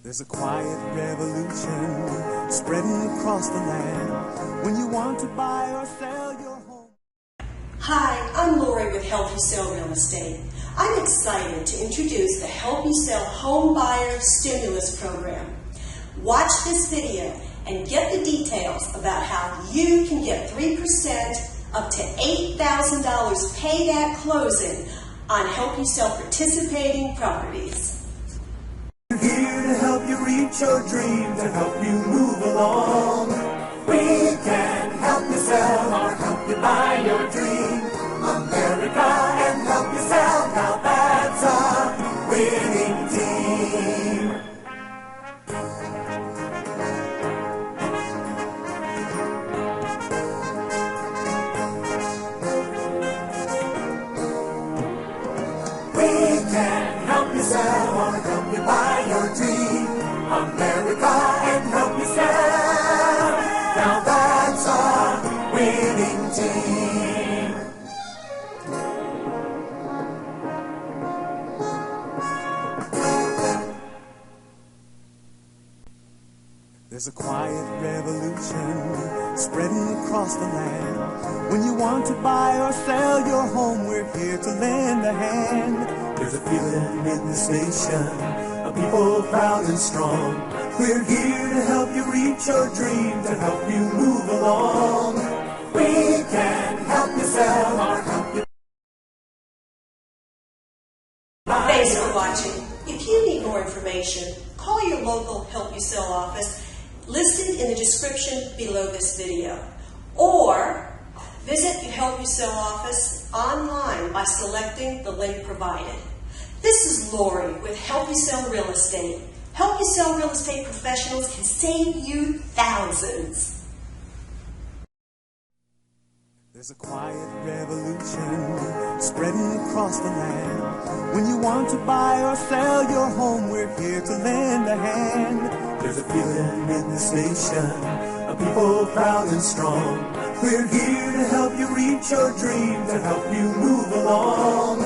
There's a quiet revolution spreading across the land when you want to buy or sell your home. Hi, I'm Lori with Help You Sell Real Estate. I'm excited to introduce the Help You Sell Home Buyer Stimulus Program. Watch this video and get the details about how you can get 3% up to $8,000 paid at closing on Help You Sell participating properties. We're here to help you reach your dreams and help you move along. We can help you sell or help you buy your dream. America and help you sell. Now that's a winning team. We can help you sell or help you buy your dream. America and help you sell. Now that's a winning team. There's a quiet revolution spreading across the land. When you want to buy or sell your home, we're here to lend a hand. There's a feeling in this nation, a people proud and strong. We're here to help you reach your dreams and help you move along. We can help you sell or help you buy. Thanks for watching. If you need more information, call your local Help You Sell office listed in the description below this video, or visit the Help You Sell office online by selecting the link provided. This is Lori with Help You Sell Real Estate. Help You Sell Real Estate professionals can save you thousands. There's a quiet revolution spreading across the land. When you want to buy or sell your home, we're here to lend a hand. There's a feeling in this nation, a people proud and strong. We're here to help you reach your dreams and help you move along.